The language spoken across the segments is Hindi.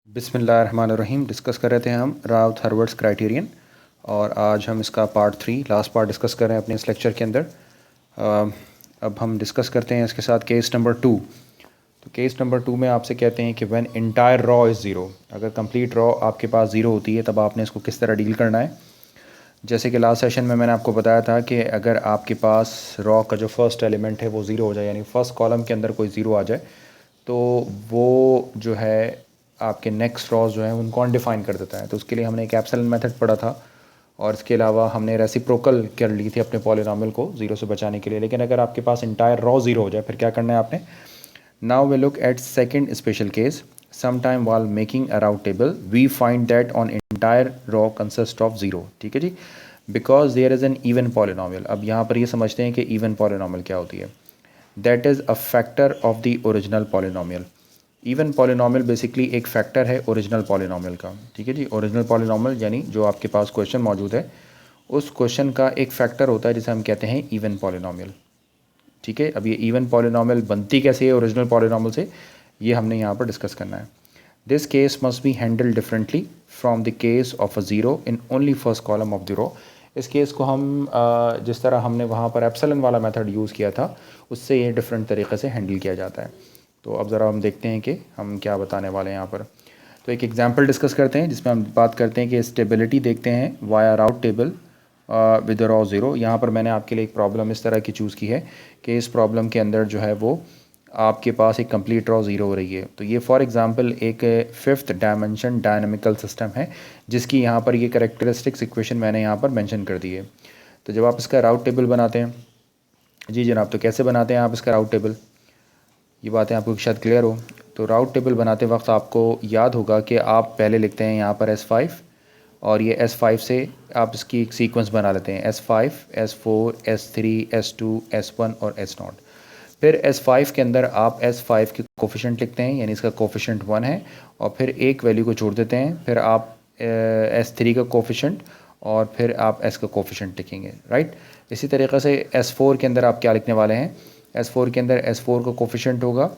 बिस्मिल्लाहिर्रहमानिर्रहीम। डिस्कस कर रहे थे हम राउथ हर्वर्ड्स क्राइटेरियन और आज हम इसका पार्ट 3 लास्ट पार्ट डिस्कस कर रहे हैं अपने इस लेक्चर के अंदर। अब हम डिस्कस करते हैं इसके साथ केस नंबर 2। तो केस नंबर 2 में आपसे कहते हैं कि when entire raw is zero, अगर कंप्लीट रॉ आपके पास ज़ीरो होती है तब आपने इसको किस तरह डील करना है। जैसे कि लास्ट सेशन में मैंने आपको बताया था कि अगर आपके पास रॉ का जो फर्स्ट एलिमेंट है वो ज़ीरो हो जाए, यानी फर्स्ट कॉलम के अंदर कोई ज़ीरो आ जाए, तो वो जो है आपके नेक्स्ट रॉज जो है उनको अनडिफाइन कर देता है। तो उसके लिए हमने एक एप्सिलॉन मेथड पढ़ा था और इसके अलावा हमने रेसिप्रोकल कर ली थी अपने पॉलिनॉमियल को ज़ीरो से बचाने के लिए। लेकिन अगर आपके पास इंटायर रॉ ज़ीरो हो जाए फिर क्या करना है आपने। Now we look at second special case. sometime while making a route table we find that on entire row consists of zero. ठीक है जी, because there is an even polynomial. अब यहाँ पर ये समझते हैं कि इवन पॉलिनॉमियल क्या होती है। That is a factor of the original polynomial. Even polynomial basically एक फैक्टर है ओरिजिनल पॉलिनॉमियल का। ठीक है जी, ओरिजिनल पॉलिनॉमियल यानी जो आपके पास क्वेश्चन मौजूद है उस क्वेश्चन का एक फैक्टर होता है जिसे हम कहते हैं इवन पॉलिनॉमियल। ठीक है, अब ये इवन पॉलिनॉमियल बनती कैसे है ओरिजिनल पॉलिनॉमियल से, ये हमने यहाँ पर डिस्कस करना है। This case must be handled differently from the case of a zero in only first column of the row. इस केस को हम जिस तरह हमने वहाँ पर एप्सिलॉन वाला मेथड यूज़ किया था उससे ये डिफरेंट तरीके से हैंडल किया जाता है। तो अब ज़रा हम देखते हैं कि हम क्या बताने वाले हैं यहाँ पर। तो एक एग्जांपल डिस्कस करते हैं जिसमें हम बात करते हैं कि स्टेबिलिटी देखते हैं via route table with raw zero. यहाँ पर मैंने आपके लिए एक प्रॉब्लम इस तरह की चूज़ की है कि इस प्रॉब्लम के अंदर जो है वो आपके पास एक कंप्लीट रॉ ज़ीरो हो रही है। तो ये फॉर एग्जांपल एक फिफ्थ डायमेंशन डायनामिकल सिस्टम है जिसकी यहाँ पर ये कैरेक्टरिस्टिक्स इक्वेशन मैंने यहाँ पर मेंशन कर दी है। तो जब आप इसका राउट टेबल बनाते हैं, जी जनाब, तो कैसे बनाते हैं आप इसका राउट टेबल, ये बातें आपको शायद क्लियर हो। तो राउट टेबल बनाते वक्त आपको याद होगा कि आप पहले लिखते हैं यहाँ पर S5 और ये S5 से आप इसकी एक सीक्वेंस बना लेते हैं S5, S4, S3, S2, S1 और S0। फिर S5 के अंदर आप S5 के कोफिशेंट लिखते हैं, यानी इसका कोफिशेंट 1 है और फिर एक वैल्यू को छोड़ देते हैं। फिर आप S3 का कोफिशेंट और फिर आप S का कोफिशेंट लिखेंगे, राइट। इसी तरीक़े से S4 के अंदर आप क्या लिखने वाले हैं। S4 के अंदर S4 का कोफिशेंट होगा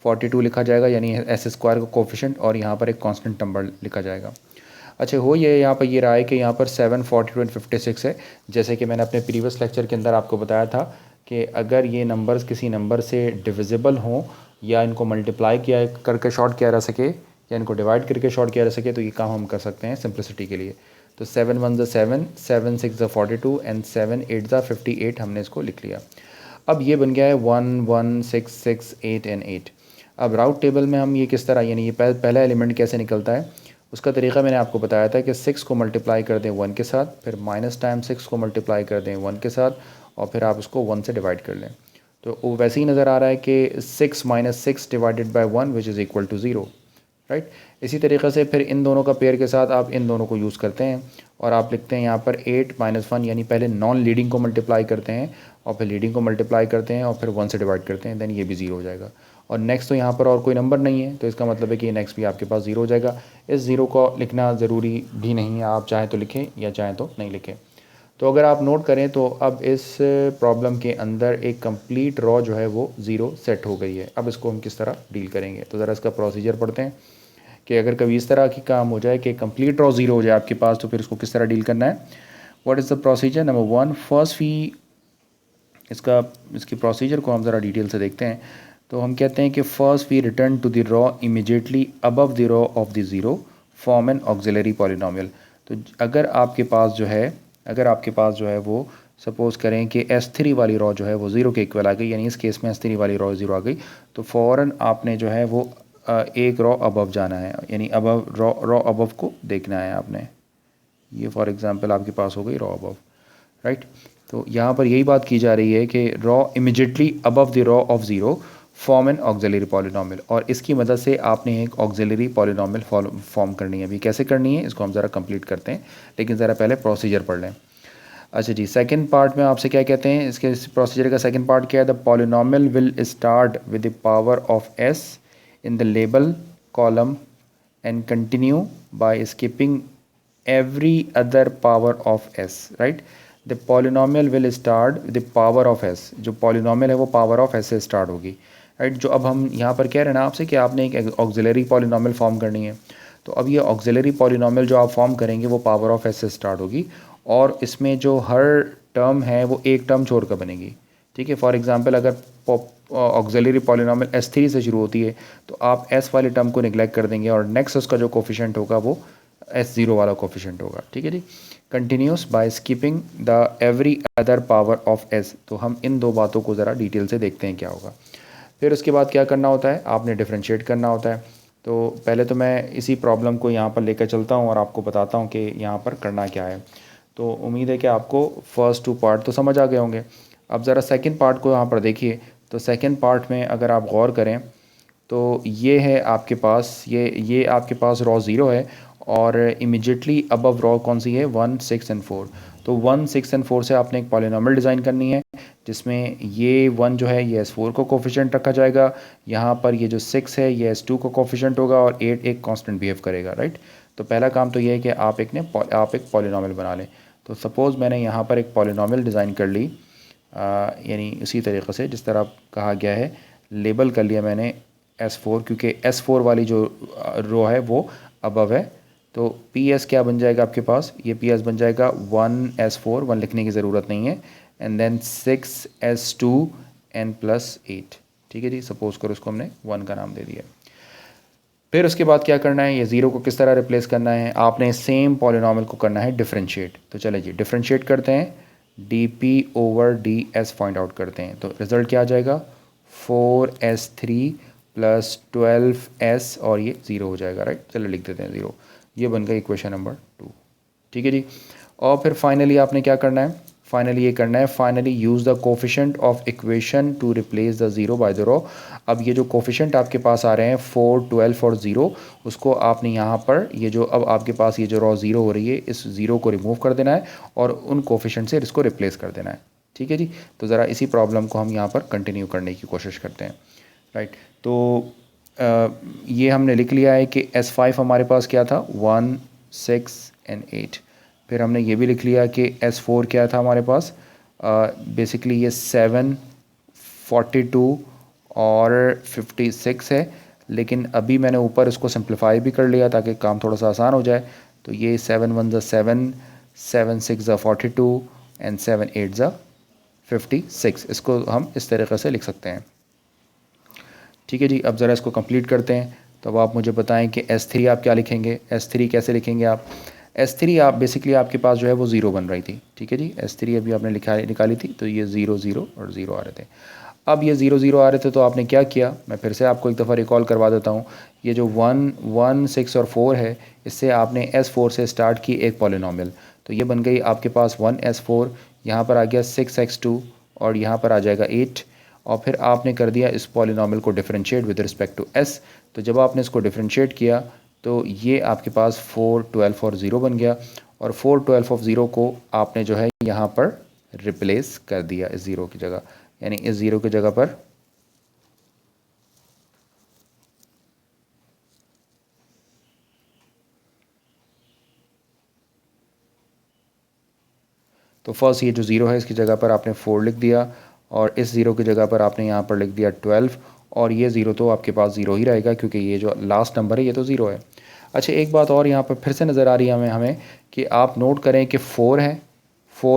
42 लिखा जाएगा, यानी S स्क्वायर का कोफिशेंट, और यहाँ पर एक कांस्टेंट नंबर लिखा जाएगा। अच्छा, हो ये यहाँ पर ये रहा है कि यहाँ पर 7, 42 एंड 56 है। जैसे कि मैंने अपने प्रीवियस लेक्चर के अंदर आपको बताया था कि अगर ये नंबर्स किसी नंबर से डिविजिबल हों या इनको मल्टीप्लाई किया करके शॉर्ट किया जा सके या इनको डिवाइड करके शॉर्ट किया जा सके तो ये काम हम कर सकते हैं सिंप्लिसिटी के लिए। तो 7 1 7, 7 6 42 एंड 7 8 58, हमने इसको लिख लिया। अब ये बन गया है 1 1 6 6 8 एंड 8। अब राउट टेबल में हम ये किस तरह, यानी ये पहला एलिमेंट कैसे निकलता है उसका तरीका मैंने आपको बताया था कि 6 को मल्टीप्लाई कर दें 1 के साथ, फिर माइनस टाइम 6 को मल्टीप्लाई कर दें 1 के साथ और फिर आप उसको 1 से डिवाइड कर लें। तो वो वैसे ही नज़र आ रहा है कि 6 - 6 divided by 1 which is equal to 0, right. इसी तरीके से फिर इन दोनों का पेयर के साथ आप इन दोनों को यूज़ करते हैं और आप लिखते हैं यहाँ पर 8 - 1, यानी पहले नॉन लीडिंग को मल्टीप्लाई करते हैं और फिर लीडिंग को मल्टीप्लाई करते हैं और फिर 1 से डिवाइड करते हैं, दैन ये भी 0 हो जाएगा। और नेक्स्ट तो यहाँ पर और कोई नंबर नहीं है तो इसका मतलब है कि ये नेक्स्ट भी आपके पास 0 हो जाएगा। इस 0 को लिखना ज़रूरी भी नहीं है, आप चाहें तो लिखें या चाहें तो नहीं लिखें। तो अगर आप नोट करें तो अब इस प्रॉब्लम के अंदर एक कंप्लीट रॉ जो है वो 0 सेट हो गई है। अब इसको हम किस तरह डील करेंगे, तो ज़रा इसका प्रोसीजर पढ़ते हैं कि अगर कभी इस तरह की काम हो जाए कि कंप्लीट रॉ 0 हो जाए आपके पास तो फिर इसको किस तरह डील करना है। What is the procedure. Number 1, first इसकी प्रोसीजर को हम ज़रा डिटेल से देखते हैं। तो हम कहते हैं कि first we return to the row immediately above the row of the zero form an auxiliary polynomial. तो अगर आपके पास जो है वो सपोज़ करें कि S3 वाली रॉ जो है वो 0 के इक्वल आ गई, यानी इस केस में S3 वाली रॉ 0 आ गई, तो फ़ौरन आपने जो है वो एक रॉ अबव जाना है, यानी अबव रॉ अबव को देखना है आपने। ये फॉर एग्जांपल आपके पास हो गई रॉ अबव, राइट। तो यहाँ पर यही बात की जा रही है कि raw immediately above the row of zero form an auxiliary polynomial, और इसकी मदद से आपने एक ऑक्सिलरी पॉलिनॉमियल फॉर्म करनी है। अभी कैसे करनी है इसको हम ज़रा कंप्लीट करते हैं, लेकिन ज़रा पहले प्रोसीजर पढ़ लें। अच्छा जी, सेकंड पार्ट में आपसे क्या कहते हैं, इसके प्रोसीजर का सेकंड पार्ट क्या है। The polynomial will start with the power of S in the label column and continue by skipping every other power of s, right। the polynomial will start with the power of s, जो polynomial है वो power of s से start होगी, right। जो अब हम यहाँ पर कह रहे हैं ना आपसे कि आपने एक auxiliary polynomial फॉर्म करनी है, तो अब ये ऑक्सिलरी पॉलिनोमियल जो आप फॉर्म करेंगे वो पावर ऑफ एस से स्टार्ट होगी और इसमें जो हर टर्म है वो एक टर्म छोड़कर बनेगी। ठीक है, फॉर एग्जांपल अगर ऑक्सिलरी पॉलिनोमियल S3 से शुरू होती है तो आप S वाले टर्म को निगलेक्ट कर देंगे और नेक्स्ट उसका जो कोफिशिएंट होगा वो S0 वाला कोफिशिएंट होगा। ठीक है जी, continuous by skipping the every other power of S। तो हम इन दो बातों को ज़रा डिटेल से देखते हैं क्या होगा। फिर उसके बाद क्या करना होता है, आपने डिफ्रेंशिएट करना होता है। तो पहले तो मैं इसी प्रॉब्लम को यहाँ पर लेकर चलता हूँ और आपको बताता हूँ कि यहाँ पर करना क्या है। तो उम्मीद है कि आपको फर्स्ट 2 पार्ट तो समझ आ गए होंगे। अब ज़रा सेकंड पार्ट को यहाँ पर देखिए। तो सेकंड पार्ट में अगर आप गौर करें तो ये है आपके पास, ये आपके पास रॉ 0 है और इमिजिएटली अबव रॉ कौन सी है, 1, 6 एंड 4। तो 1, 6 एंड 4 से आपने एक पॉलिनोमियल डिज़ाइन करनी है जिसमें ये 1 जो है ये S4 को कोफिशिएंट रखा जाएगा, यहाँ पर ये जो 6 है ये S2 को कोफिशिएंट होगा और 8 एक कांस्टेंट बिहेव करेगा, राइट। तो पहला काम तो ये है कि आप एक पॉलिनोमियल बना लें। तो सपोज़ मैंने यहाँ पर एक पॉलिनोमियल डिज़ाइन कर ली, यानी इसी तरीक़े से जिस तरह कहा गया है, लेबल कर लिया मैंने S4 क्योंकि S4 वाली जो रो है वो अबव है। तो PS क्या बन जाएगा आपके पास, ये PS बन जाएगा 1S4, 1 लिखने की ज़रूरत नहीं है, and then 6S2 n plus 8। ठीक है जी, सपोज़ करो इसको हमने 1 का नाम दे दिया। फिर उसके बाद क्या करना है, ये 0 को किस तरह रिप्लेस करना है, आपने सेम पॉलिनोमियल को करना है डिफरेंशिएट। तो चले जी डिफरेंशिएट करते हैं, dp/ds फाइंड आउट करते हैं। तो रिज़ल्ट क्या आ जाएगा, 4S3 प्लस 12S और ये 0 हो जाएगा, राइट। चलो लिख देते हैं 0। ये बन गई इक्वेशन नंबर 2। ठीक है जी। और फिर फाइनली आपने क्या करना है, फाइनली ये करना है, finally use the coefficient of equation two replace the 0 by the raw. अब ये जो कोफिशिएंट आपके पास आ रहे हैं 4, 12 और 0, उसको आपने यहाँ पर ये जो अब आपके पास ये जो रॉ 0 हो रही है इस 0 को रिमूव कर देना है और उन कोफिशिएंट से इसको रिप्लेस कर देना है। ठीक है जी। तो ज़रा इसी प्रॉब्लम को हम यहाँ पर कंटिन्यू करने की कोशिश करते हैं, राइट। तो ये हमने लिख लिया है कि S5 हमारे पास क्या था, 1, 6 एंड 8। फिर हमने ये भी लिख लिया कि S4 क्या था हमारे पास, बेसिकली ये 7, 42 और 56 है, लेकिन अभी मैंने ऊपर इसको सिंप्लीफाई भी कर लिया ताकि काम थोड़ा सा आसान हो जाए। तो ये 7 1 ज़ा 7, 7 6 ज़ा 42 एंड 7 8 ज़ा 56। इसको हम इस तरीके से लिख सकते हैं। ठीक है जी। अब ज़रा इसको कंप्लीट करते हैं। तो अब आप मुझे बताएं कि S3 आप क्या लिखेंगे, S3 कैसे लिखेंगे आप। S3 आप बेसिकली आपके पास जो है वो 0 बन रही थी। ठीक है जी, S3 अभी आपने निकाली थी तो ये 0 0 और 0 आ रहे थे। अब ये 0 0 आ रहे थे तो आपने क्या किया, मैं फिर से आपको एक दफ़ा रिकॉल करवा देता हूँ। ये जो 1, 1, 6 और 4 है, इससे आपने S4 से स्टार्ट की एक पॉलिनोमियल। तो ये बन गई आपके पास 1S4, यहाँ पर आ गया 6x2 और यहाँ पर आ जाएगा 8। और फिर आपने कर दिया इस पॉलिनोमियल को differentiate with respect to S। तो जब आपने इसको डिफरेंशिएट किया तो ये आपके पास 4, 12 और 0 बन गया और 4, 12 ऑफ 0 को आपने जो है यहाँ पर रिप्लेस कर दिया इस 0 की जगह, यानी इस 0 की जगह पर तो फर्स्ट ये जो 0 है इसकी जगह पर आपने 4 लिख दिया और इस 0 की जगह पर आपने यहाँ पर लिख दिया 12 और ये 0 तो आपके पास 0 ही रहेगा क्योंकि ये जो लास्ट नंबर है ये तो 0 है। अच्छा, एक बात और यहाँ पर फिर से नज़र आ रही है हमें कि आप नोट करें कि 4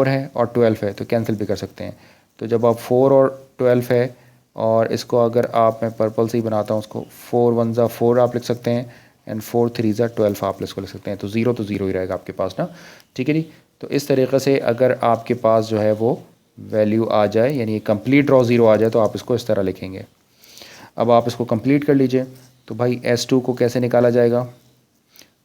है और 12 है तो कैंसिल भी कर सकते हैं। तो जब आप 4 और 12 है और इसको अगर आप, मैं पर्पल से ही बनाता हूँ उसको, 4 1 ज़ा 4 आप लिख सकते हैं एंड 4 3 ज़ा 12 आप इसको लिख सकते हैं। तो 0 तो 0 ही रहेगा आपके पास ना। ठीक है जी। तो इस तरीक़े से अगर आपके पास जो है वो वैल्यू आ जाए, यानी कंप्लीट रॉ 0 आ जाए, तो आप इसको इस तरह लिखेंगे। अब आप इसको कंप्लीट कर लीजिए। तो भाई S2 को कैसे निकाला जाएगा,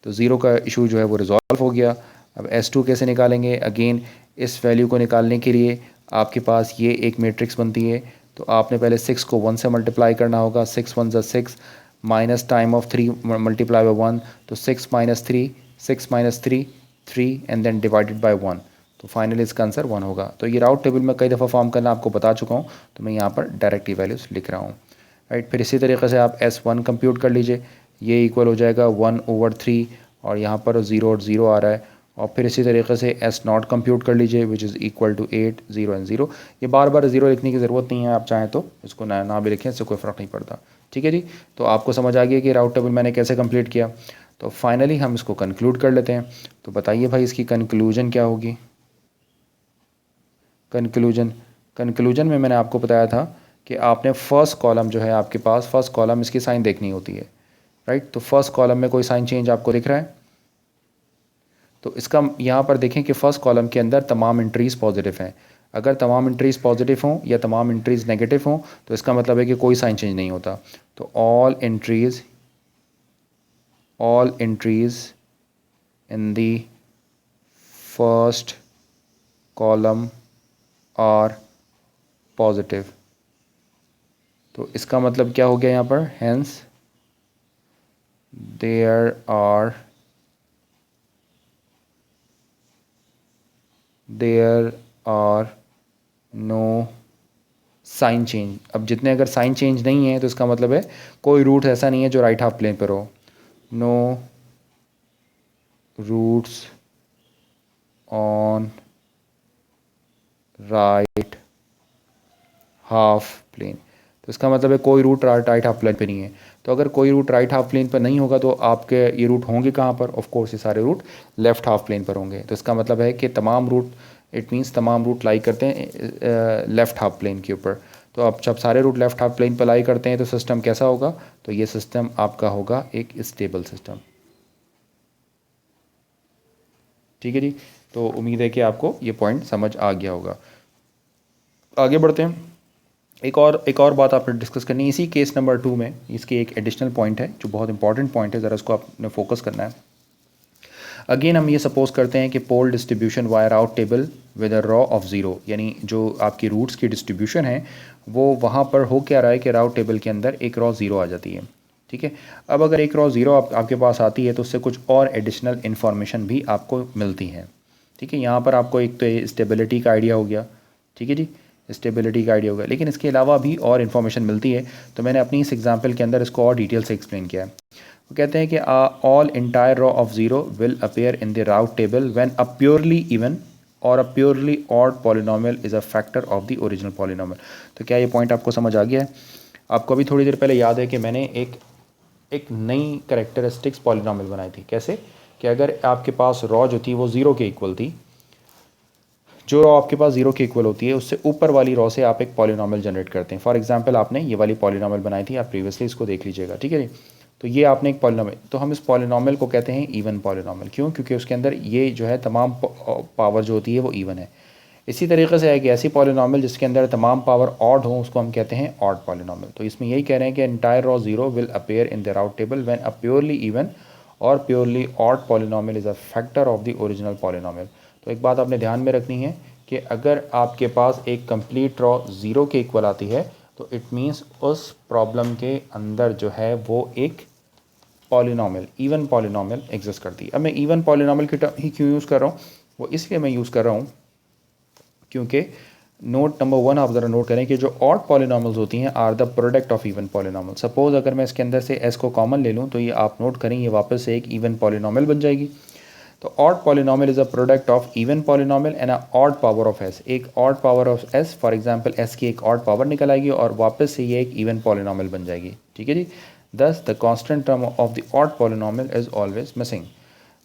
तो 0 का इशू जो है वो रिजॉल्व हो गया। अब S2 कैसे निकालेंगे, अगेन इस वैल्यू को निकालने के लिए आपके पास ये एक मैट्रिक्स बनती है। तो आपने पहले 6 को 1 से मल्टीप्लाई करना होगा, 6 1 ज़ा 6 minus time of 3 multiply by 1, तो 6 minus 3, 6 minus 3 3 and then divided by 1। तो फाइनली इसका आंसर 1 होगा। तो ये राउट टेबल में कई दफ़ा फॉर्म करना आपको बता चुका हूँ, तो मैं यहाँ पर डायरेक्ट वैल्यूज़ लिख रहा हूँ, राइट। फिर इसी तरीके से आप S1 कंप्यूट कर लीजिए, ये इक्वल हो जाएगा 1/3 और यहाँ पर 0 और 0 आ रहा है। और फिर इसी तरीके से S0 कंप्यूट कर लीजिए which is equal to 8 0 and 0। ये बार बार 0 लिखने की ज़रूरत नहीं है, आप चाहें तो इसको ना भी लिखें, इससे कोई फ़र्क नहीं पड़ता। ठीक है जी। तो आपको समझ आ गया कि राउट टेबल मैंने कैसे कंप्लीट किया। तो फाइनली हम इसको कंक्लूड कर लेते हैं। तो बताइए भाई इसकी कंक्लूजन क्या होगी। कंक्लूजन में मैंने आपको बताया था कि आपने फर्स्ट कॉलम जो है आपके पास, फर्स्ट कॉलम इसकी साइन देखनी होती है, राइट। तो फर्स्ट कॉलम में कोई साइन चेंज आपको दिख रहा है? तो इसका यहाँ पर देखें कि फर्स्ट कॉलम के अंदर तमाम एंट्रीज़ पॉजिटिव हैं। अगर तमाम एंट्रीज़ पॉजिटिव हों या तमाम एंट्रीज़ नेगेटिव हों तो इसका मतलब है कि कोई साइन चेंज नहीं होता। तो all entries in the first column are positive. तो इसका मतलब क्या हो गया यहाँ पर? Hence there are no sign change. अब जितने अगर साइन चेंज नहीं है तो इसका मतलब है कोई रूट ऐसा नहीं है जो राइट हाफ प्लेन पर हो। No roots on right half plane. तो इसका मतलब है कोई रूट राइट हाफ प्लेन पे नहीं है। तो अगर कोई रूट राइट हाफ प्लेन पर नहीं होगा तो आपके ये रूट होंगे कहाँ पर? ऑफ कोर्स ये सारे रूट लेफ़्ट हाफ प्लेन पर होंगे। तो इसका मतलब है कि तमाम रूट, इट मीन्स तमाम रूट लाई करते हैं लेफ़्ट हाफ प्लेन के ऊपर। तो अब जब सारे रूट लेफ़्ट हाफ प्लेन पर लाई करते हैं तो सिस्टम कैसा होगा? तो ये सिस्टम आपका होगा एक स्टेबल सिस्टम। ठीक है जी। तो उम्मीद है कि आपको ये पॉइंट समझ आ गया होगा। आगे बढ़ते हैं। एक और बात आपने डिस्कस करनी है इसी केस नंबर 2 में। इसकी एक एडिशनल पॉइंट है जो बहुत इंपॉर्टेंट पॉइंट है, ज़रा इसको आपने फोकस करना है। अगेन हम ये सपोज करते हैं कि pole distribution wire out table with a row of zero, यानी जो आपकी रूट्स की डिस्ट्रीब्यूशन है वो वहाँ पर हो क्या रहा है कि राउट टेबल के अंदर एक रॉ ज़ीरो आ जाती है। ठीक है। अब अगर एक रॉ ज़ीरो आपके पास आती है तो उससे कुछ और एडिशनल इन्फॉर्मेशन भी आपको मिलती है। ठीक है। यहाँ पर आपको एक तो स्टेबिलिटी का आइडिया हो गया। ठीक है जी, स्टेबिलिटी का आइडिया होगा, लेकिन इसके अलावा भी और इन्फॉर्मेशन मिलती है। तो मैंने अपनी इस एग्जांपल के अंदर इसको और डिटेल से एक्सप्लेन किया है। वो कहते हैं कि all entire row of zero will appear in the Routh table when a purely even और a purely odd polynomial is a factor of the original polynomial. तो क्या ये पॉइंट आपको समझ आ गया है? आपको अभी थोड़ी देर पहले याद है कि मैंने एक नई करेक्टरिस्टिक्स पॉलिनोमियल बनाई थी। कैसे? कि अगर आपके पास रॉ जो थी वो ज़ीरो के इक्वल थी, जो रॉ आपके पास ज़ीरो के इक्वल होती है उससे ऊपर वाली रॉ से आप एक पॉलिनोमियल जनरेट करते हैं। फॉर एग्जांपल आपने ये वाली पॉलिनोमियल बनाई थी, आप प्रीवियसली इसको देख लीजिएगा। ठीक है जी। तो ये आपने एक पॉलिनोमियल, तो हम इस पॉलिनोमियल को कहते हैं इवन पॉलिनोमियल। क्यों? क्योंकि उसके अंदर ये जो है तमाम पावर जो होती है वो इवन है। इसी तरीके से है कि ऐसी पॉलिनोमियल जिसके अंदर तमाम पावर ऑड हो उसको हम कहते हैं ऑड पॉलिनोमियल। तो इसमें यही कह रहे हैं कि entire row zero will appear in the Routh table when a purely even और purely odd polynomial is a factor of the original polynomial. तो एक बात आपने ध्यान में रखनी है कि अगर आपके पास एक कंप्लीट रॉ ज़ीरो के इक्वल आती है तो इट मीन्स उस प्रॉब्लम के अंदर जो है वो एक पॉलिनोमियल, इवन पॉलिनोमियल एग्जिस्ट करती है। अब मैं इवन पॉलिनोमियल की टर्म ही क्यों यूज़ कर रहा हूँ? वो इसलिए मैं यूज़ कर रहा हूँ क्योंकि नोट नंबर 1 आप ज़रा नोट करें कि जो ऑड पॉलिनोमियल्स होती हैं are the product of even polynomial. Suppose अगर मैं इसके अंदर से एस को कॉमन ले लूँ तो ये आप नोट करें ये वापस से एक इवन पॉलिनोमियल बन जाएगी। तो odd polynomial is a product of even polynomial and a odd power of s. एक odd power of s, for example s की एक ऑड पावर निकल आएगी और वापस से ये एक इवन पॉलिनोमियल बन जाएगी। ठीक है जी। दस the constant term of the odd polynomial is always missing.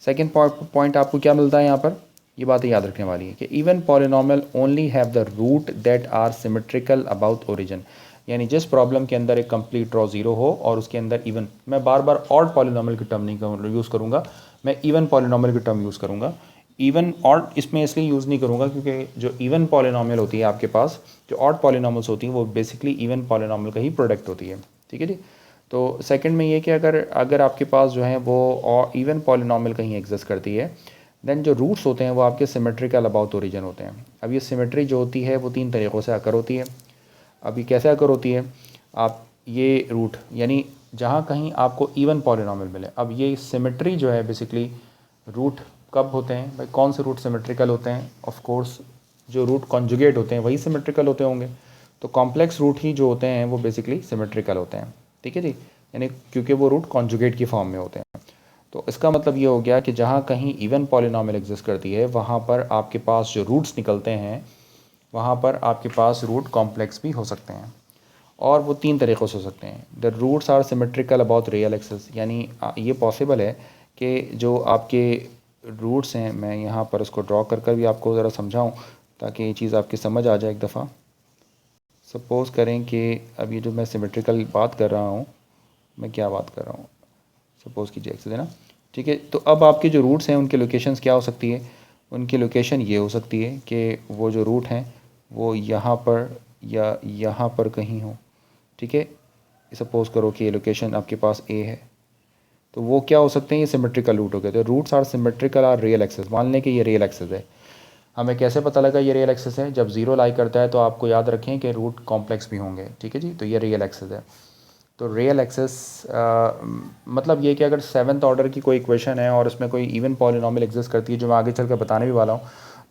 Second point आपको क्या मिलता है यहाँ पर? ये बातें याद रखने वाली है कि even polynomial only have the root that are symmetrical about origin. यानी जिस प्रॉब्लम के अंदर एक कंप्लीट रॉ ज़ीरो हो और उसके अंदर इवन, मैं बार बार ऑड पॉलिनोमियल की टर्म नहीं यूज़ करूँगा, मैं इवन पॉलिनोमियल की टर्म यूज़ करूँगा। इवन ऑड इसमें इसलिए यूज़ नहीं करूँगा क्योंकि जो इवन पॉलिनोमियल होती है आपके पास, जो ऑड पॉलिनोमियल्स होती हैं वो बेसिकली इवन पॉलिनोमियल का ही प्रोडक्ट होती है। ठीक है जी। तो सेकंड में ये कि अगर आपके पास जो है वो इवन पॉलिनोमियल कहीं एग्जिस्ट करती है, देन जो रूट्स होते हैं वो आपके सिमेट्रिकल अबाउट ओरिजिन होते हैं। अब ये सिमेट्री जो होती है वो 3 तरीक़ों से अकर होती है। अब ये कैसे अकर होती है? आप ये रूट यानी जहाँ कहीं आपको इवन पॉलिनोमियल मिले, अब ये सिमेट्री जो है बेसिकली रूट कब होते हैं भाई? कौन से रूट सिमेट्रिकल होते हैं? ऑफ कोर्स जो रूट कॉन्जुगेट होते हैं वही सिमेट्रिकल होते होंगे। तो कॉम्प्लेक्स रूट ही जो होते हैं वो बेसिकली सिमेट्रिकल होते हैं। ठीक है जी। यानी क्योंकि वो रूट कॉन्जुगेट की फॉर्म में होते हैं। तो इसका मतलब ये हो गया कि जहाँ कहीं इवन पॉलिनोमियल एग्जिस्ट करती है वहाँ पर आपके पास जो रूट्स निकलते हैं वहाँ पर आपके पास रूट कॉम्प्लेक्स भी हो सकते हैं और वो 3 तरीक़ों से हो सकते हैं। The roots are symmetrical about real axis, यानी ये पॉसिबल है कि जो आपके रूट्स हैं, मैं यहाँ पर उसको ड्रॉ कर कर भी आपको ज़रा समझाऊँ ताकि ये चीज़ आपकी समझ आ जाए एक दफ़ा। सपोज़ करें कि अब ये जो मैं सिमेट्रिकल बात कर रहा हूँ, मैं क्या बात कर रहा हूँ, सपोज़ कीजिए एक्सेस है ना, ठीक है। तो अब आपके जो रूट्स हैं उनकी लोकेशंस क्या हो सकती है, उनकी लोकेशन ये हो सकती है कि वो जो रूट हैं वो यहाँ पर या यहाँ पर कहीं हो, ठीक है। सपोज़ करो कि ये लोकेशन आपके पास ए है, तो वो क्या हो सकते हैं, ये सिमेट्रिकल रूट हो गए। तो roots are symmetrical are real axis. मान लें कि ये रियल एक्सेस है, हमें कैसे पता लगा ये रियल एक्सेस है, जब ज़ीरो लाई करता है तो आपको याद रखें कि रूट कॉम्प्लेक्स भी होंगे, ठीक है जी। तो ये रियल एक्सेस है। तो रियल एक्सेस मतलब ये कि अगर सेवन्थ ऑर्डर की कोई इक्वेशन है और उसमें कोई इवन पॉलिनॉमियल एग्जिस्ट करती है, जो मैं आगे चल कर बताने भी वाला हूँ,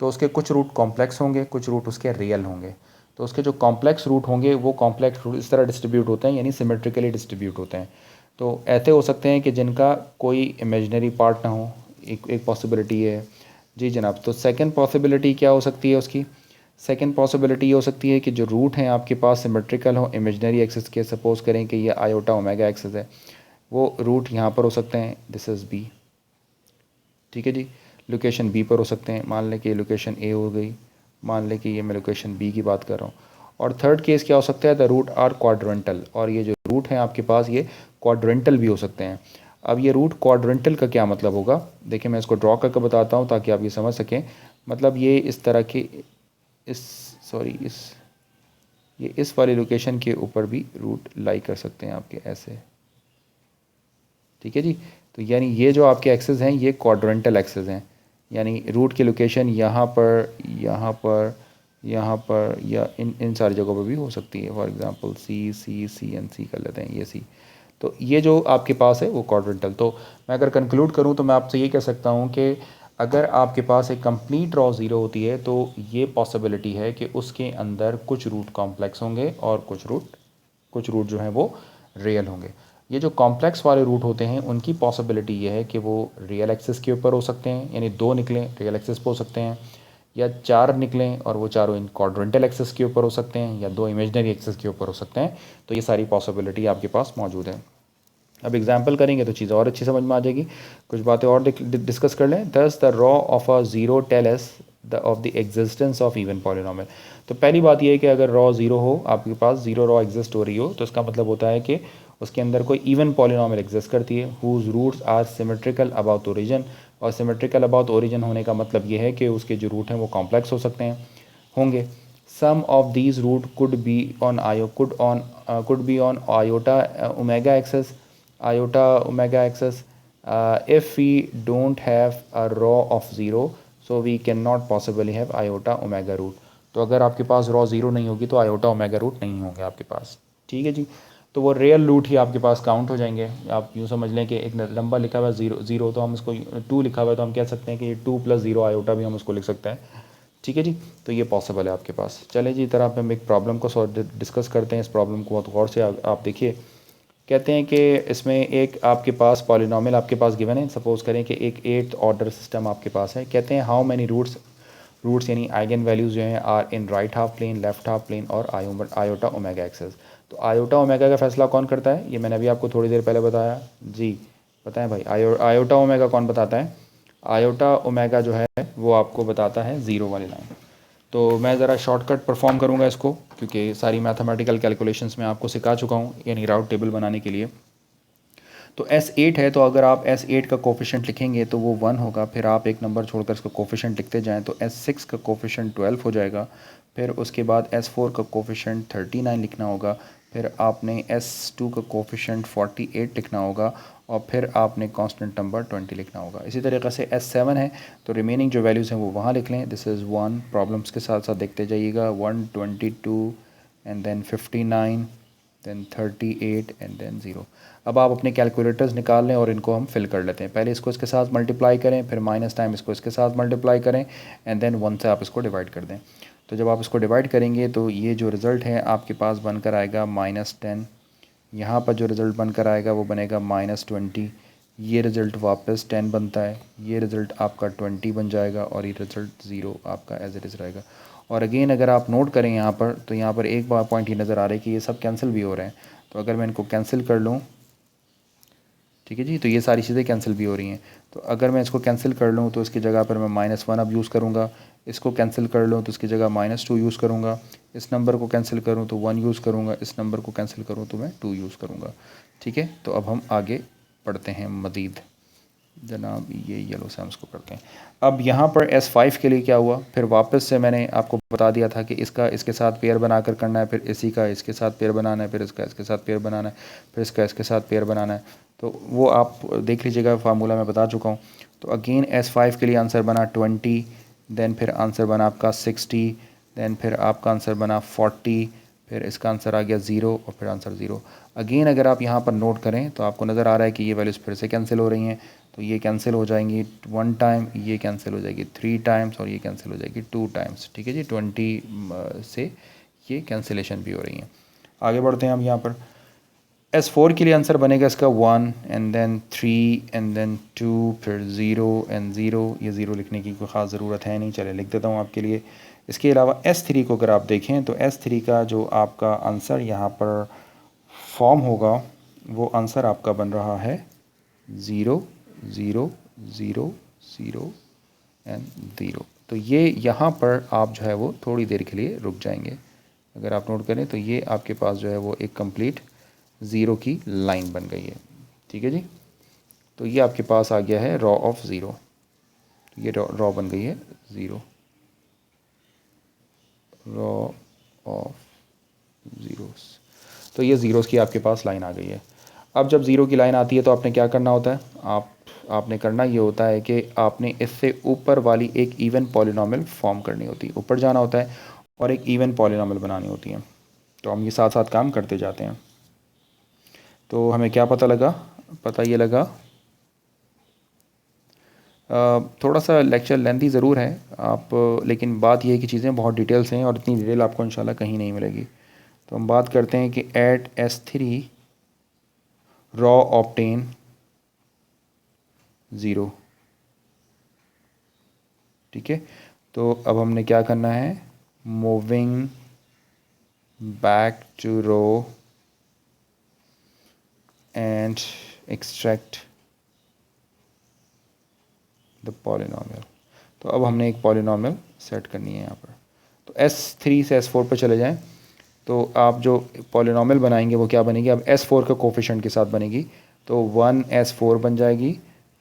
तो उसके कुछ रूट कॉम्प्लेक्स होंगे, कुछ रूट उसके रियल होंगे। तो उसके जो कॉम्प्लेक्स रूट होंगे वो कॉम्प्लेक्स रूट इस तरह डिस्ट्रीब्यूट होते हैं, यानी सिमेट्रिकली डिस्ट्रीब्यूट होते हैं। तो ऐसे हो सकते हैं कि जिनका कोई इमेजनरी पार्ट ना हो, एक पॉसिबिलिटी है जी जनाब। तो सेकंड पॉसिबिलिटी क्या हो सकती है उसकी, सेकंड पॉसिबिलिटी ये हो सकती है कि जो रूट हैं आपके पास सिमेट्रिकल हो इमेजनरी एक्सिस के। सपोज़ करें कि ये आयोटा ओमेगा एक्सिस है, वो रूट यहाँ पर हो सकते हैं, दिस इज़ बी, ठीक है जी। लोकेशन बी पर हो सकते हैं, मान लें कि ये लोकेशन ए हो गई, मान लें कि ये मैं लोकेशन बी की बात कर रहा हूँ। और थर्ड केस क्या हो सकता है, द रूट आर क्वाड्रेंटल, और ये जो रूट हैं आपके पास ये क्वाड्रेंटल भी हो सकते हैं। अब ये रूट क्वाड्रेंटल का क्या मतलब होगा, देखिए मैं इसको ड्रॉ करके बताता हूँ ताकि आप ये समझ सकें। मतलब ये इस तरह के इस सॉरी ये इस वाली लोकेशन के ऊपर भी रूट लाई कर सकते हैं आपके ऐसे, ठीक है जी। तो यानी ये जो आपके एक्सेस हैं ये क्वाड्रेंटल एक्सेस हैं, यानी रूट की लोकेशन यहाँ पर, यहाँ पर, यहाँ पर, या इन सारी जगहों पर भी हो सकती है। For example C C C N C कर लेते हैं, ये सी। तो ये जो आपके पास है वो क्वाड्रेंटल। तो मैं अगर कंक्लूड करूँ तो मैं आपसे ये कह सकता हूँ कि अगर आपके पास एक कंप्लीट रॉ ज़ीरो होती है तो ये पॉसिबिलिटी है कि उसके अंदर कुछ रूट कॉम्प्लेक्स होंगे और कुछ रूट जो हैं वो रियल होंगे। ये जो कॉम्प्लेक्स वाले रूट होते हैं उनकी पॉसिबिलिटी ये है कि वो रियल एक्सिस के ऊपर हो सकते हैं, यानी दो निकलें रियल एक्सिस पे हो सकते हैं, या चार निकलें और वो चारों इन क्वाड्रेंटल एक्सिस के ऊपर हो सकते हैं, या दो इमेजनरी एक्सिस के ऊपर हो सकते हैं। तो ये सारी पॉसिबिलिटी आपके पास मौजूद है। अब एग्जाम्पल करेंगे तो चीज़ और अच्छी समझ में आ जाएगी। कुछ बातें और डिस्कस कर लें। Thus the row of a zero tell us the of the existence of even polynomial. तो पहली बात यह है कि अगर रॉ ज़ीरो हो, आपके पास ज़ीरो रॉ एग्जिस्ट हो रही हो, तो इसका मतलब होता है कि उसके अंदर कोई इवन पॉलिनॉमियल एग्जिस्ट करती है whose roots are symmetrical about origin. और सिमेट्रिकल अबाउट ओरिजिन होने का मतलब ये है कि उसके जो रूट हैं वो कॉम्प्लेक्स हो सकते हैं, होंगे। Some of these root could be on आयो could be on iota omega axis, iota omega axis. If we don't have a row of zero, so we cannot possibly have iota omega root. तो अगर आपके पास रॉ ज़ीरो नहीं होगी तो आयोटा ओमेगा रूट नहीं होंगे आपके पास, ठीक है जी। तो वो रियल रूट ही आपके पास काउंट हो जाएंगे। आप यूँ समझ लें कि एक नंबर लिखा हुआ है ज़ीरो तो हम इसको टू लिखा हुआ है तो हम कह सकते हैं कि ये टू प्लस ज़ीरो आयोटा भी हम उसको लिख सकते हैं, ठीक है जी। तो ये पॉसिबल है आपके पास। चलें जी, तरह हम एक प्रॉब्लम को डिस्कस करते हैं। इस प्रॉब्लम को बहुत गौर से आप देखिए। कहते हैं कि इसमें एक आपके पास पॉलिनॉमियल आपके पास गिवन है। सपोज़ करें कि एक एट्थ ऑर्डर सिस्टम आपके पास है। कहते हैं हाउ मैनी रूट्स यानी आइगन वैल्यूज़ जो हैं are in right half plane, left half plane और आयोटा ओमेगा एक्सेस। तो आयोटा ओमेगा का फैसला कौन करता है, ये मैंने अभी आपको थोड़ी देर पहले बताया जी। बताएं भाई, आयोटा ओमेगा कौन बताता है, आयोटा ओमेगा जो है वो आपको बताता है ज़ीरो वाली लाइन। तो मैं ज़रा शॉर्टकट परफॉर्म करूँगा इसको, क्योंकि सारी मैथमेटिकल कैलकुलेशंस मैं आपको सिखा चुका हूँ यानी राउट टेबल बनाने के लिए। तो S8 है, तो अगर आप S8 का कोफिशेंट लिखेंगे तो वो 1 होगा। फिर आप एक नंबर छोड़कर इसका कोफिशेंट लिखते जाएं तो S6 का कोफिशेंट 12 हो जाएगा। फिर उसके बाद S4 का कोफिशेंट 39 लिखना होगा। फिर आपने S2 का कोफिशेंट 48 लिखना होगा। और फिर आपने कांस्टेंट नंबर 20 लिखना होगा। इसी तरीक़े से S7 है, तो रिमेनिंग जो वैल्यूज़ हैं वो वहाँ लिख लें। दिस इज़ 1, प्रॉब्लम्स के साथ साथ देखते जाइएगा। 122 and then 59 then 38 and then 0। अब आप अपने कैलकुलेटर्स निकाल लें और इनको हम फिल कर लेते हैं। पहले इसको इसके साथ मल्टीप्लाई करें, फिर माइनस टाइम इसको इसके साथ मल्टीप्लाई करें एंड देन 1 से आप इसको डिवाइड कर दें। तो जब आप इसको डिवाइड करेंगे तो ये जो रिज़ल्ट है आपके पास बनकर आएगा -10। यहाँ पर जो रिज़ल्ट बनकर आएगा वो बनेगा -20। ये रिज़ल्ट वापस 10 बनता है, ये रिज़ल्ट आपका 20 बन जाएगा और ये रिज़ल्ट 0 आपका एज इट इज़ रहेगा। और अगेन अगर आप नोट करें यहाँ पर, तो यहाँ पर एक बार पॉइंट ये नज़र आ रहा है कि ये सब कैंसिल भी हो रहे हैं। तो अगर मैं इनको कैंसिल कर लूँ, ठीक है जी। तो ये सारी चीज़ें कैंसिल भी हो रही हैं। तो अगर मैं इसको कैंसिल कर लूँ तो इसकी जगह पर मैं -1 अब यूज़ करूँगा। इसको कैंसिल कर लूँ तो इसकी जगह -2 यूज़ करूँगा। इस नंबर को कैंसिल करूँ तो 1 यूज़ करूँगा। इस नंबर को कैंसिल करूँ तो मैं 2 यूज़ करूँगा। ठीक है, तो अब हम आगे पढ़ते हैं मज़ीद। जनाब ये येलो से हम इसको करते हैं। अब यहाँ पर S5 के लिए क्या हुआ, फिर वापस से मैंने आपको बता दिया था कि इसका इसके साथ पेयर बनाकर करना है, फिर इसी का इसके साथ पेयर बनाना है, फिर इसका इसके साथ पेयर बनाना है, फिर इसका इसके साथ पेयर बनाना है। तो वो आप देख लीजिएगा, फार्मूला मैं बता चुका हूँ। तो अगेन S5 के लिए आंसर बना 20, देन फिर आंसर बना आपका 60, देन फिर आपका आंसर बना 40, फिर इसका आंसर आ गया 0 और फिर आंसर 0। अगेन अगर आप यहाँ पर नोट करें तो आपको नज़र आ रहा है कि ये वैल्यूज़ फिर से कैंसिल हो रही हैं। तो ये कैंसिल हो जाएंगी 1 टाइम, ये कैंसिल हो जाएगी 3 टाइम्स और ये कैंसिल हो जाएगी 2 टाइम्स। ठीक है जी, 20 से ये कैंसिलेशन भी हो रही हैं। आगे बढ़ते हैं हम यहाँ पर। S4 के लिए आंसर बनेगा इसका 1 एंड देन 3 एंड देन 2, फिर 0 एंड 0। ये 0 लिखने की कोई ख़ास ज़रूरत है नहीं, चले लिख देता हूँ आपके लिए। इसके अलावा S3 को अगर आप देखें तो S3 का जो आपका आंसर यहाँ पर फॉर्म होगा वो आंसर आपका बन रहा है 0 0 0 0 एंड 0। तो ये यहाँ पर आप जो है वो थोड़ी देर के लिए रुक जाएंगे। अगर आप नोट करें तो ये आपके पास जो है वो एक कंप्लीट 0 की लाइन बन गई है। ठीक है जी, तो ये आपके पास आ गया है रॉ ऑफ 0। ये रॉ बन गई है 0, रॉ ऑफ ज़ीरोस। तो ये ज़ीरोस की आपके पास लाइन आ गई है। अब जब ज़ीरो की लाइन आती है तो आपने क्या करना होता है, आपने करना ये होता है कि आपने इससे ऊपर वाली एक इवन पॉलिनॉमियल फॉर्म करनी होती है, ऊपर जाना होता है और एक इवन पॉलिनॉमियल बनानी होती है। तो हम ये साथ साथ काम करते जाते हैं। तो हमें क्या पता लगा, पता ये लगा, थोड़ा सा लेक्चर लेंथी ज़रूर है आप, लेकिन बात यह है कि चीज़ें बहुत डिटेल्स हैं और इतनी डिटेल आपको इंशाल्लाह कहीं नहीं मिलेगी। तो हम बात करते हैं कि एट S3 रॉ ऑब्टेन 0। ठीक है, तो अब हमने क्या करना है, moving back to row and extract the polynomial. तो अब हमने एक पॉलिनॉमियल सेट करनी है यहाँ पर। तो S3 से S4 पर चले जाएं तो आप जो पॉलिनॉमियल बनाएंगे वो क्या बनेगी, अब S4 का कोफिशिएंट के साथ बनेगी। तो 1S4 बन जाएगी,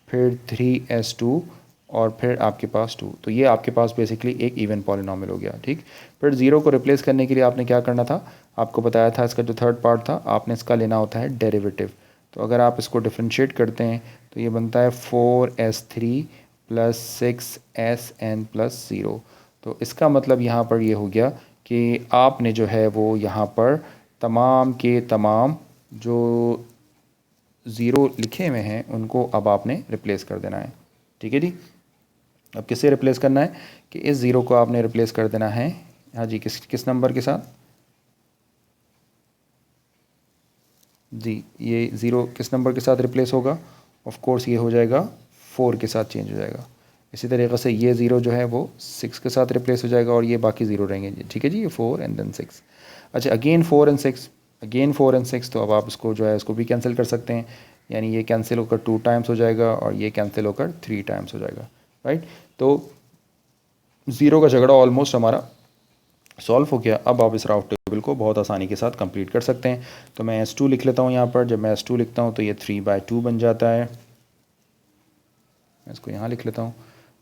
फिर 3S2 और फिर आपके पास 2। तो ये आपके पास बेसिकली एक इवन पॉलिनॉमियल हो गया। ठीक, फिर 0 को रिप्लेस करने के लिए आपने क्या करना था, आपको बताया था इसका जो थर्ड पार्ट था आपने इसका लेना होता है डेरिवेटिव। तो अगर आप इसको डिफ्रेंशिएट करते हैं तो ये बनता है 4S3 प्लस 6SN प्लस 0। तो इसका मतलब यहाँ पर ये हो गया कि आपने जो है वो यहाँ पर तमाम के तमाम जो ज़ीरो लिखे हुए हैं उनको अब आपने रिप्लेस कर देना है। ठीक है जी, अब किससे रिप्लेस करना है कि इस ज़ीरो को आपने रिप्लेस कर देना है, हाँ जी, किस नंबर के साथ जी, ये ज़ीरो किस नंबर के साथ रिप्लेस होगा, ऑफ कोर्स ये हो जाएगा 4 के साथ चेंज हो जाएगा। इसी तरीक़े से ये ज़ीरो जो है वो 6 के साथ रिप्लेस हो जाएगा और ये बाकी ज़ीरो रहेंगे। ठीक है जी, ये 4 एंड देन 6। अच्छा, अगेन 4 एंड 6, अगेन 4 एंड 6। तो अब आप इसको जो है इसको भी कैंसिल कर सकते हैं, यानी ये कैंसिल होकर 2 टाइम्स हो जाएगा और ये कैंसिल होकर 3 टाइम्स हो जाएगा। राइट, तो ज़ीरो का झगड़ा ऑलमोस्ट हमारा सॉल्व हो गया। अब आप इस राउट टेबल को बहुत आसानी के साथ कंप्लीट कर सकते हैं। तो मैं S2 लिख लेता हूँ यहाँ पर। जब मैं S2 लिखता हूँ तो ये 3/2 बन जाता है। मैं इसको यहाँ लिख लेता हूँ,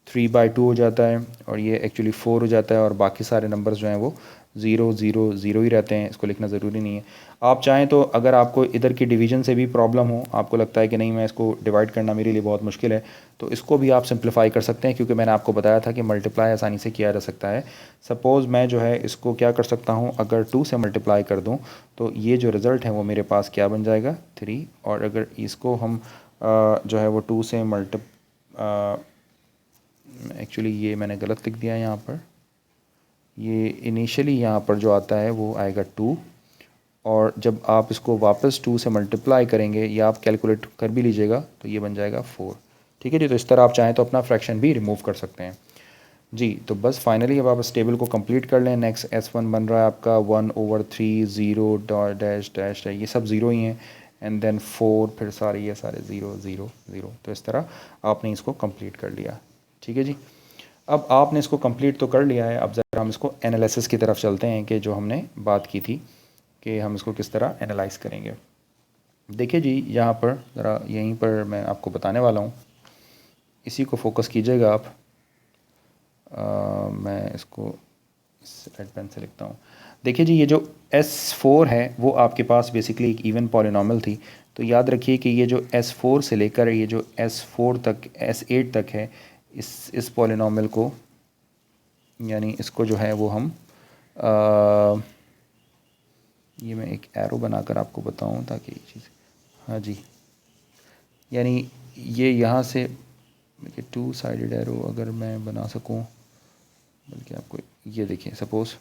3/2 हो जाता है और ये एक्चुअली 4 हो जाता है और बाकी सारे नंबर्स जो हैं वो 0 0 0 ही रहते हैं। इसको लिखना ज़रूरी नहीं है। आप चाहें तो अगर आपको इधर की डिवीज़न से भी प्रॉब्लम हो, आपको लगता है कि नहीं मैं इसको डिवाइड करना मेरे लिए बहुत मुश्किल है, तो इसको भी आप सिंप्लीफाई कर सकते हैं, क्योंकि मैंने आपको बताया था कि मल्टीप्लाई आसानी से किया जा सकता है। सपोज़ मैं जो है इसको क्या कर सकता हूँ, अगर 2 से मल्टीप्लाई कर दूँ तो ये जो रिज़ल्ट है वो मेरे पास क्या बन जाएगा 3। और अगर इसको हम जो है वो 2 से एक्चुअली ये मैंने गलत लिख दिया है यहाँ पर। ये इनिशियली यहाँ पर जो आता है वो आएगा 2 और जब आप इसको वापस 2 से मल्टीप्लाई करेंगे या आप कैलकुलेट कर भी लीजिएगा तो ये बन जाएगा 4। ठीक है जी, तो इस तरह आप चाहें तो अपना फ्रैक्शन भी रिमूव कर सकते हैं जी। तो बस फाइनली अब आप इस टेबल को कंप्लीट कर लें। नेक्स्ट S1 बन रहा है आपका 1/3 0 डैश डैश, ये सब ज़ीरो ही हैं। एंड देन 4, फिर सारे ये सारे 0 0 0। तो इस तरह आपने इसको कंप्लीट कर लिया। ठीक है जी। अब आपने इसको कंप्लीट तो कर लिया है, अब ज़रा हम इसको एनालिसिस की तरफ चलते हैं कि जो हमने बात की थी कि हम इसको किस तरह एनालाइज करेंगे। देखिए जी, यहाँ पर ज़रा यहीं पर मैं आपको बताने वाला हूँ, इसी को फोकस कीजिएगा आप। मैं इसको इस रेड पेन से लिखता हूँ। देखिए जी, ये जो S4 है वो आपके पास बेसिकली एक इवन पॉलिनॉमियल थी। तो याद रखिए कि ये जो S4 से लेकर ये जो S4 तक S8 तक है, इस पॉलिनॉमियल को, यानी इसको जो है वो हम ये मैं एक एरो बनाकर आपको बताऊं ताकि ये चीज़, हाँ जी, यानी ये यहाँ से देखिए 2 साइडेड एरो अगर मैं बना सकूं, बल्कि आपको ये देखिए, सपोज़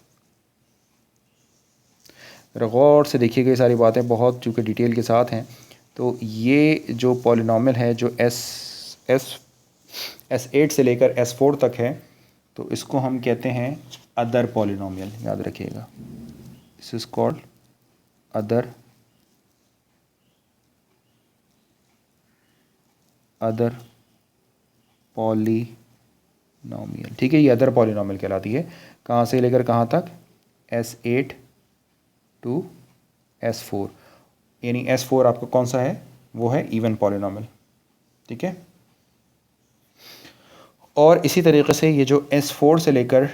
गौर से देखिएगा, ये सारी बातें बहुत चूँकि डिटेल के साथ हैं। तो ये जो पॉलिनॉमियल है जो S8 से लेकर S4 तक है, तो इसको हम कहते हैं अदर पॉलिनॉमियल। याद रखिएगा, this is called other polynomial. ठीक है, ये अदर पॉलिनॉमियल कहलाती है। कहाँ से लेकर कहाँ तक? S8 टू S4, यानी S4 आपका कौन सा है? वो है इवन पॉलिनॉमियल। ठीक है। और इसी तरीके से ये जो S4 से लेकर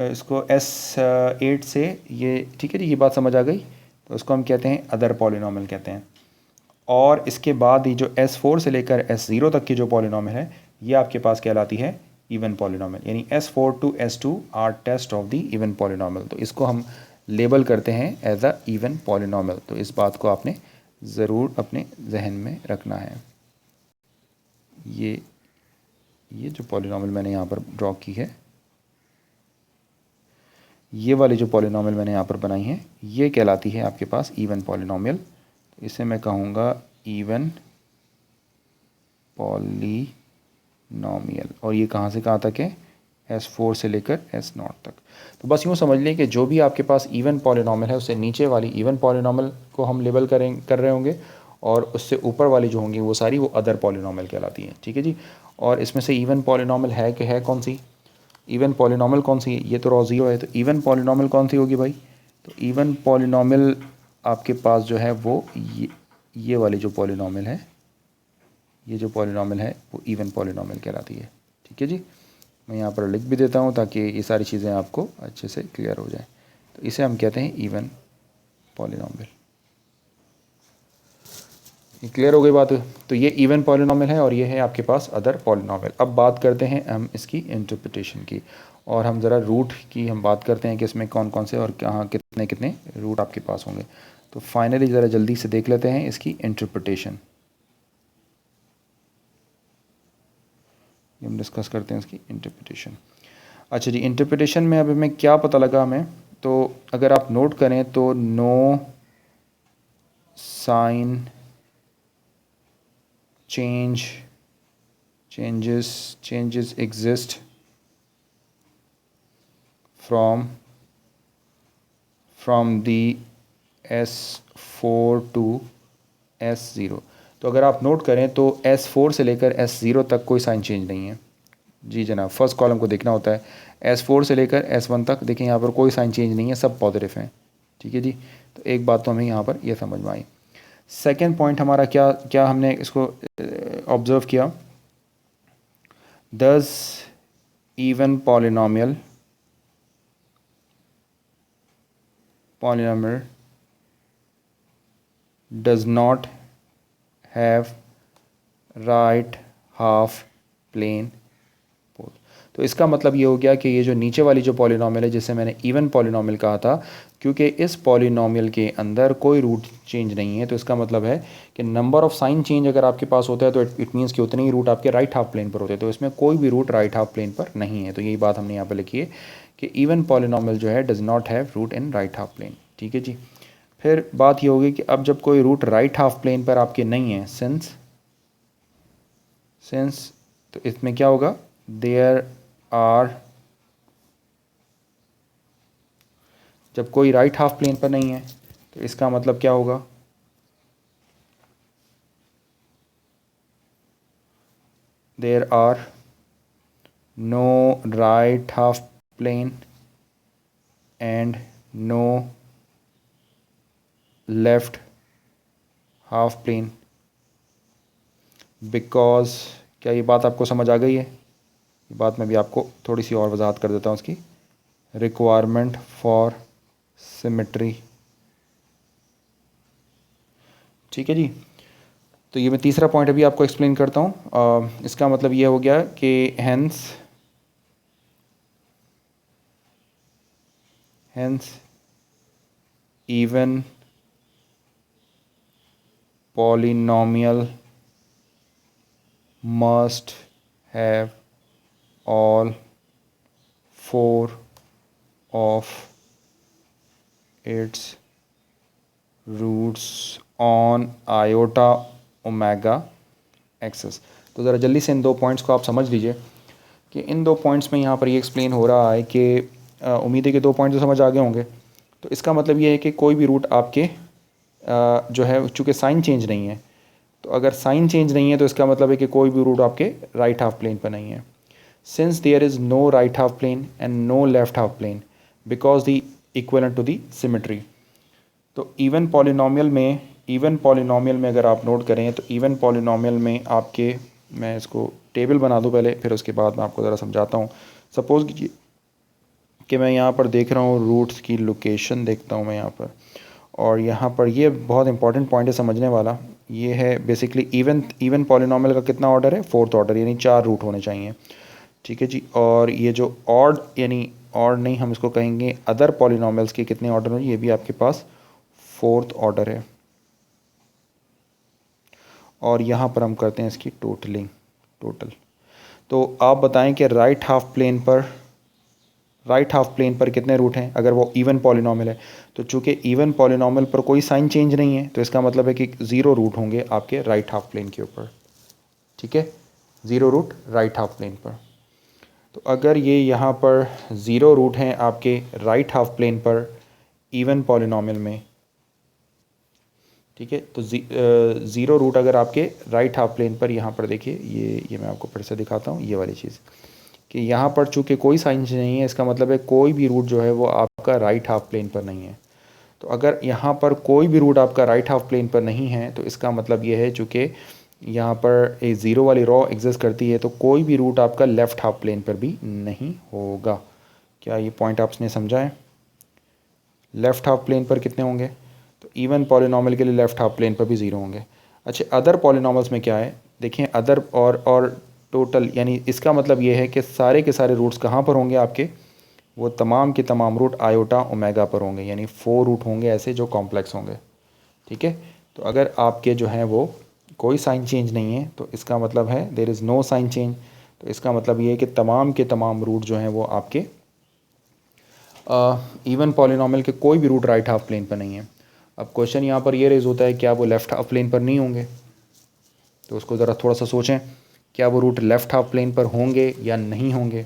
इसको S8 से ये, ठीक है जी, ये बात समझ आ गई। तो उसको हम कहते हैं अदर पॉलिनॉमियल कहते हैं। और इसके बाद ये जो S4 से लेकर S0 तक की जो पॉलिनॉमियल है, ये आपके पास कहलाती है इवन पॉलिनॉमियल, यानी S4 to S2 are test of the even polynomial. तो इसको हम लेबल करते हैं एज अ इवन पॉलिनॉमियल। तो इस बात को आपने ज़रूर अपने जहन में रखना है। ये जो पॉलिनॉमियल मैंने यहाँ पर ड्रॉ की है, ये वाली जो पॉलिनॉमियल मैंने यहाँ पर बनाई है, ये कहलाती है आपके पास इवन पॉलिनॉमियल। तो इसे मैं कहूँगा इवन पॉलिनॉमियल। और ये कहाँ से कहाँ तक है? S4 से लेकर S0 तक। तो बस यूँ समझ लें कि जो भी आपके पास इवन पॉलिनॉमियल है, उससे नीचे वाली इवन पॉलिनॉमियल को हम लेबल कर रहे होंगे, और उससे ऊपर वाली जो होंगी वो सारी वो अदर पॉलिनॉमियल कहलाती हैं। ठीक है जी। और इसमें से इवन पॉलिनॉमियल है कि है कौन सी? इवन पॉलिनॉमियल कौन सी है? ये तो रॉ ज़ीरो है। तो इवन पॉलिनॉमियल कौन सी होगी भाई? तो इवन पॉलिनॉमियल आपके पास जो है वो ये वाली जो पॉलिनॉमियल है, ये जो पॉलिनॉमियल है वो इवन पॉलिनॉमियल कहलाती है। ठीक है जी। मैं यहाँ पर लिख भी देता हूँ ताकि ये सारी चीज़ें आपको अच्छे से क्लियर हो जाए। तो इसे हम कहते हैं इवन पॉलिनॉमियल। ये क्लियर हो गई बात? तो ये इवन पॉलिनॉमियल है और ये है आपके पास अदर पॉलिनॉमियल। अब बात करते हैं हम इसकी इंटरप्रिटेशन की, और हम ज़रा रूट की हम बात करते हैं कि इसमें कौन कौन से और कहाँ कितने कितने रूट आपके पास होंगे। तो फाइनली ज़रा जल्दी से देख लेते हैं इसकी इंटरप्रिटेशन। हम डिस्कस करते हैं इसकी इंटरप्रिटेशन। अच्छा जी, इंटरप्रिटेशन में अभी मैं क्या पता लगा हमें, तो अगर आप नोट करें तो no sign changes exist from the S4 to S0। तो अगर आप नोट करें तो S4 से लेकर S0 तक कोई साइन चेंज नहीं है। जी जनाब, फर्स्ट कॉलम को देखना होता है। S4 से लेकर S1 तक देखें, यहाँ पर कोई साइन चेंज नहीं है, सब पॉजिटिव हैं। ठीक है जी। तो एक बात तो हमें यहाँ पर यह समझ में आई। सेकेंड पॉइंट हमारा क्या क्या हमने इसको ऑब्ज़र्व किया, does even polynomial does not have right half plane pole। तो इसका मतलब ये हो गया कि ये जो नीचे वाली जो पॉलिनॉमियल है, जिसे मैंने इवन पॉलिनॉमियल कहा था, क्योंकि इस पॉलिनॉमियल के अंदर कोई रूट चेंज नहीं है, तो इसका मतलब है कि नंबर ऑफ साइन चेंज अगर आपके पास होता है तो इट मीन्स कि उतने ही रूट आपके राइट हाफ प्लेन पर होते हैं। तो इसमें कोई भी रूट राइट हाफ प्लेन पर नहीं है। तो यही बात हमने यहाँ पर लिखी है कि इवन पॉलिनॉमियल जो है does not have root in right half plane. ठीक है जी। फिर बात ये होगी कि अब जब कोई रूट राइट हाफ प्लेन पर आपके नहीं है, सिंस तो इसमें क्या होगा, देयर आर जब कोई राइट हाफ प्लेन पर नहीं है तो इसका मतलब क्या होगा, there are no right half plane and no left half plane because, क्या ये बात आपको समझ आ गई है? ये बात मैं भी आपको थोड़ी सी और वजाहत कर देता हूँ उसकी। रिक्वायरमेंट फॉर सिमेट्री, ठीक है जी। तो ये मैं तीसरा पॉइंट अभी आपको एक्सप्लेन करता हूँ। इसका मतलब ये हो गया कि hence even polynomial must have all four of its roots on iota omega axis। तो ज़रा जल्दी से इन दो पॉइंट्स को आप समझ लीजिए कि इन दो पॉइंट्स में यहाँ पर ये एक्सप्लेन हो रहा है कि उम्मीद है कि दो पॉइंट तो समझ आ गए होंगे। तो इसका मतलब ये है कि कोई भी रूट आपके जो है, चूँकि साइन चेंज नहीं है, तो अगर साइन चेंज नहीं है तो इसका मतलब है कि कोई भी रूट आपके राइट हाफ प्लेन पर नहीं है। Since there is no right half plane and no left half plane because the equivalent to the symmetry. तो इवन पॉलिनॉमियल में अगर आप नोट करें तो इवन पॉलिनॉमियल में आपके, मैं इसको टेबल बना दूं पहले, फिर उसके बाद मैं आपको ज़रा समझाता हूँ। सपोज़ कीजिए कि मैं यहाँ पर देख रहा हूँ रूट्स की लोकेशन देखता हूँ मैं यहाँ पर, और यहाँ पर ये बहुत इंपॉर्टेंट पॉइंट है समझने वाला। ये है बेसिकली इवन पॉलिनॉमियल का कितना ऑर्डर है, फोर्थ ऑर्डर, यानी 4 रूट होने चाहिए, ठीक है जी। और ये जो ऑड, यानी ऑड नहीं, हम इसको कहेंगे अदर पॉलिनॉमियल्स के कितने ऑर्डर हों, ये भी आपके पास 4th ऑर्डर है। और यहाँ पर हम करते हैं इसकी टोटल। तो आप बताएं कि राइट हाफ प्लेन पर कितने रूट हैं अगर वो इवन पॉलिनॉमियल है। तो चूंकि इवन पॉलिनॉमियल पर कोई साइन चेंज नहीं है तो इसका मतलब है कि 0 रूट होंगे आपके राइट हाफ प्लेन के ऊपर, ठीक है, 0 रूट राइट हाफ प्लेन पर। तो अगर ये यहाँ पर 0 रूट हैं आपके राइट हाफ प्लेन पर इवन पॉलिनॉमियल में, ठीक है, तो 0 रूट अगर आपके राइट हाफ प्लेन पर, यहाँ पर देखिए ये मैं आपको फिर से दिखाता हूँ, ये वाली चीज़ कि यहाँ पर चूँकि कोई साइन नहीं है, इसका मतलब है कोई भी रूट जो है वो आपका राइट हाफ प्लेन पर नहीं है। तो अगर यहाँ पर कोई भी रूट आपका राइट हाफ प्लेन पर नहीं है तो इसका मतलब ये है, चूँकि यहाँ पर एक 0 वाली रॉ एग्जिस्ट करती है, तो कोई भी रूट आपका लेफ़्ट हाफ प्लेन पर भी नहीं होगा। क्या ये पॉइंट आपने समझा है? लेफ़्ट हाफ प्लेन पर कितने होंगे? तो इवन पॉलिनॉमियल के लिए लेफ़्ट हाफ प्लेन पर भी 0 होंगे। अच्छा, अदर पॉलिनॉमियल्स में क्या है, देखें, अदर और टोटल, यानी इसका मतलब ये है कि सारे के सारे रूट्स कहाँ पर होंगे आपके, वो तमाम के तमाम रूट आयोटा ओमेगा पर होंगे, यानी 4 रूट होंगे ऐसे जो कॉम्प्लेक्स होंगे, ठीक है। तो अगर आपके जो हैं वो कोई साइन चेंज नहीं है तो इसका मतलब है there is no sign change, तो इसका मतलब ये है कि तमाम के तमाम रूट जो हैं वो आपके इवन पॉलिनॉमियल के कोई भी रूट राइट हाफ प्लेन पर नहीं है। अब क्वेश्चन यहाँ पर ये रेज होता है, क्या वो लेफ़्ट हाफ प्लेन पर नहीं होंगे? तो उसको ज़रा थोड़ा सा सोचें, क्या वो रूट लेफ़्ट हाफ प्लेन पर होंगे या नहीं होंगे,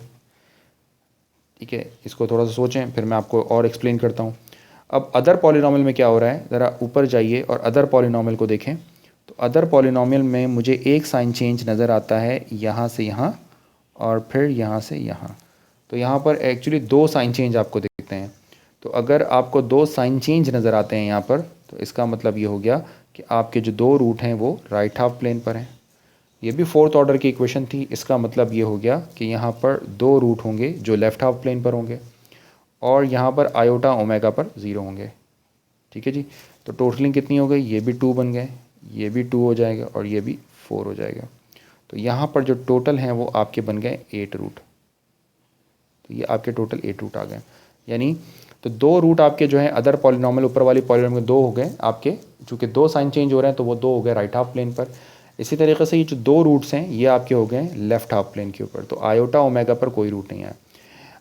ठीक है, इसको थोड़ा सा सोचें, फिर मैं आपको और एक्सप्लेन करता हूँ। अब अदर पॉलिनॉमियल में क्या हो रहा है, ज़रा ऊपर जाइए और अदर पॉलिनॉमियल को देखें। तो अदर पॉलिनॉमियल में मुझे एक साइन चेंज नज़र आता है यहाँ से यहाँ और फिर यहाँ से यहाँ। तो यहाँ पर एक्चुअली 2 साइन चेंज आपको दिखते हैं। तो अगर आपको 2 साइन चेंज नज़र आते हैं यहाँ पर, तो इसका मतलब ये हो गया कि आपके जो 2 रूट हैं वो राइट हाफ प्लेन पर हैं। ये भी 4th ऑर्डर की इक्वेशन थी। इसका मतलब ये हो गया कि यहाँ पर 2 रूट होंगे जो लेफ़्ट हाफ प्लेन पर होंगे और यहाँ पर आयोटा ओमेगा पर 0 होंगे, ठीक है जी। तो टोटलिंग कितनी हो गई, ये भी 2 बन गए, ये भी 2 हो जाएगा और ये भी 4 हो जाएगा। तो यहाँ पर जो टोटल हैं वो आपके बन गए 8 रूट। तो ये आपके टोटल 8 रूट आ गए, यानी तो 2 रूट आपके जो हैं अदर पॉलिनॉमियल, ऊपर वाली पॉलिनॉमियल 2 हो गए आपके, चूँकि 2 साइन चेंज हो रहे हैं तो वो 2 हो गए राइट हाफ प्लेन पर। इसी तरीके से ये जो 2 रूट्स हैं ये आपके हो गए लेफ़्ट हाफ प्लेन के ऊपर, तो आयोटा ओमेगा पर कोई रूट नहीं है।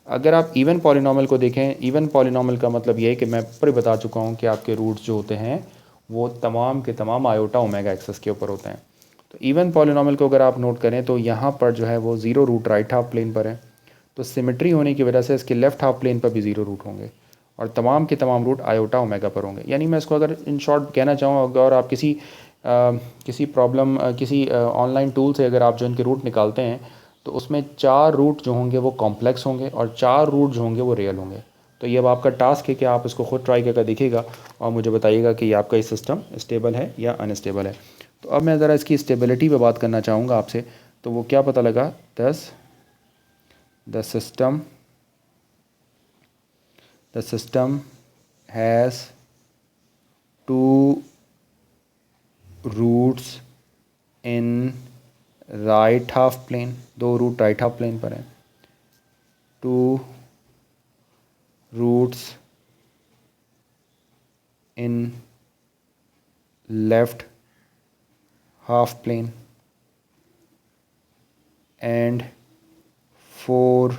अगर आप इवन पॉलिनॉमियल को देखें, इवन पॉलिनॉमियल का मतलब ये है कि मैं ऊपर बता चुका हूँ कि आपके रूट्स जो होते हैं वो तमाम के तमाम आयोटा ओमेगा एक्सेस के ऊपर होते हैं। तो इवन पॉलिनॉमियल को अगर आप नोट करें तो यहाँ पर जो है वो 0 रूट राइट हाफ प्लेन पर है, तो सिमेट्री होने की वजह से इसके लेफ़्ट हाफ प्लेन पर भी 0 रूट होंगे और तमाम के तमाम रूट आयोटा ओमेगा पर होंगे। यानी मैं इसको अगर इन शॉर्ट कहना चाहूँ, अगर आप किसी प्रॉब्लम किसी ऑनलाइन टूल से अगर आप जो इनके रूट निकालते हैं तो उसमें 4 रूट जो होंगे वो कॉम्प्लेक्स होंगे और 4 रूट जो होंगे वो रियल होंगे। तो ये अब आपका टास्क है कि आप इसको खुद ट्राई करके देखिएगा और मुझे बताइएगा कि आपका ये सिस्टम स्टेबल है या अनस्टेबल है। तो अब मैं ज़रा इसकी स्टेबिलिटी पे बात करना चाहूँगा आपसे। तो वो क्या पता लगा, the system has 2 roots in right half plane, 2 root right half plane पर हैं, 2 roots in left half plane and 4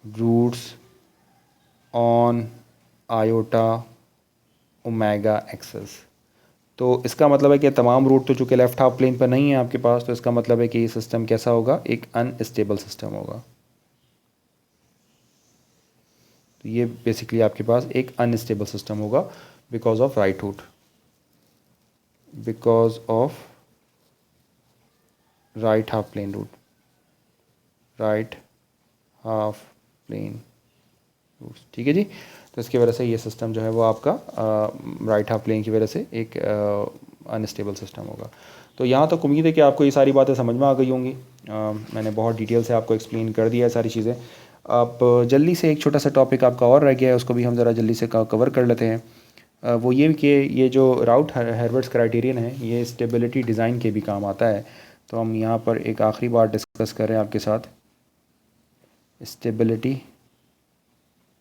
roots on iota omega axis. तो इसका मतलब है कि तमाम रूट तो चूँकि लेफ़्ट हाफ प्लेन पर नहीं है आपके पास, तो इसका मतलब है कि ये सिस्टम कैसा होगा, एक अनस्टेबल सिस्टम होगा। तो ये बेसिकली आपके पास एक अनस्टेबल सिस्टम होगा because of right root, because of right half plane root, right half plane root. ठीक है जी। तो इसकी वजह से ये सिस्टम जो है वो आपका राइट हाफ प्लेन की वजह से एक अनस्टेबल सिस्टम होगा। तो यहाँ तक उम्मीद है कि आपको ये सारी बातें समझ में आ गई होंगी। मैंने बहुत डिटेल से आपको एक्सप्लेन कर दिया है सारी चीज़ें। आप जल्दी से एक छोटा सा टॉपिक आपका और रह गया है, उसको भी हम ज़रा जल्दी से कवर कर लेते हैं। वो ये कि ये जो राउथ हर्विट्ज़ क्राइटेरियन है ये स्टेबिलिटी डिज़ाइन के भी काम आता है। तो हम यहाँ पर एक आखिरी बार डिस्कस कर रहे हैं आपके साथ,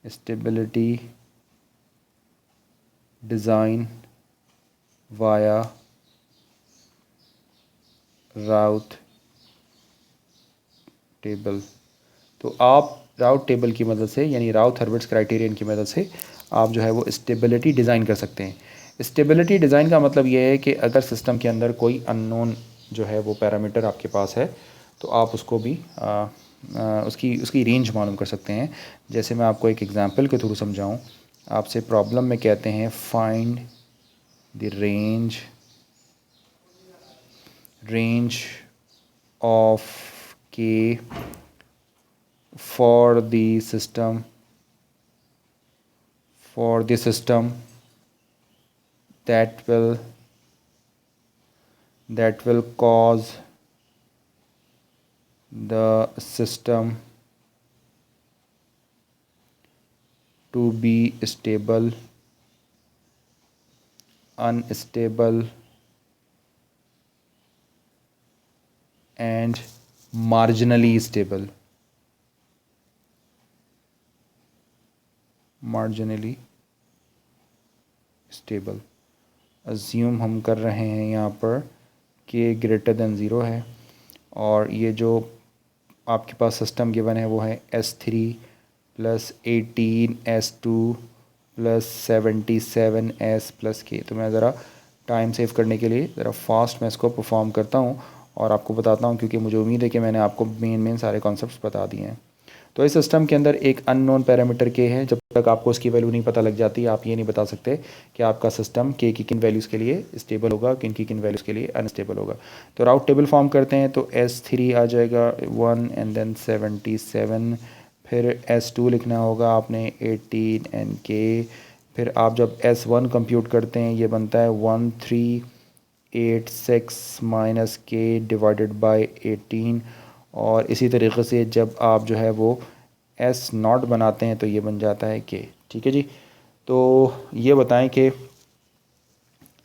स्टेबिलिटी डिज़ाइन वाया राउथ टेबल। तो आप राउथ टेबल की मदद से, यानी राउथ हर्विट्ज़ क्राइटेरियन की मदद से आप जो है वो स्टेबिलिटी डिज़ाइन कर सकते हैं। स्टेबिलिटी डिज़ाइन का मतलब ये है कि अगर सिस्टम के अंदर कोई अननोन जो है वो पैरामीटर आपके पास है तो आप उसको भी उसकी रेंज मालूम कर सकते हैं। जैसे मैं आपको एक एग्जांपल के थ्रू समझाऊं, आपसे प्रॉब्लम में कहते हैं फाइंड द रेंज ऑफ के for the system that will cause the system to be stable, unstable and marginally stable। Assume हम कर रहे हैं यहाँ पर के ग्रेटर देन 0 है और ये जो आपके पास सिस्टम गिवन है वो है S3 + 18 S2 + 77 S + K। तो मैं ज़रा टाइम सेव करने के लिए ज़रा फास्ट मैं इसको परफॉर्म करता हूँ और आपको बताता हूँ, क्योंकि मुझे उम्मीद है कि मैंने आपको मेन सारे कॉन्सेप्ट्स बता दिए हैं। तो इस सिस्टम के अंदर एक अननोन पैरामीटर के है, जब तक आपको उसकी वैल्यू नहीं पता लग जाती आप ये नहीं बता सकते कि आपका सिस्टम के की किन वैल्यूज़ के लिए स्टेबल होगा, किन की किन वैल्यूज़ के लिए अनस्टेबल होगा। तो राउट टेबल फॉर्म करते हैं तो S3 आ जाएगा 1 एंड देन 77, फिर S2 लिखना होगा आपने 18 एंड K, फिर आप जब S1 कंप्यूट करते हैं ये बनता है 1386 - K डिवाइडेड बाई 18। और इसी तरीके से जब आप जो है वो S0 बनाते हैं तो ये बन जाता है K। ठीक है जी। तो ये बताएं कि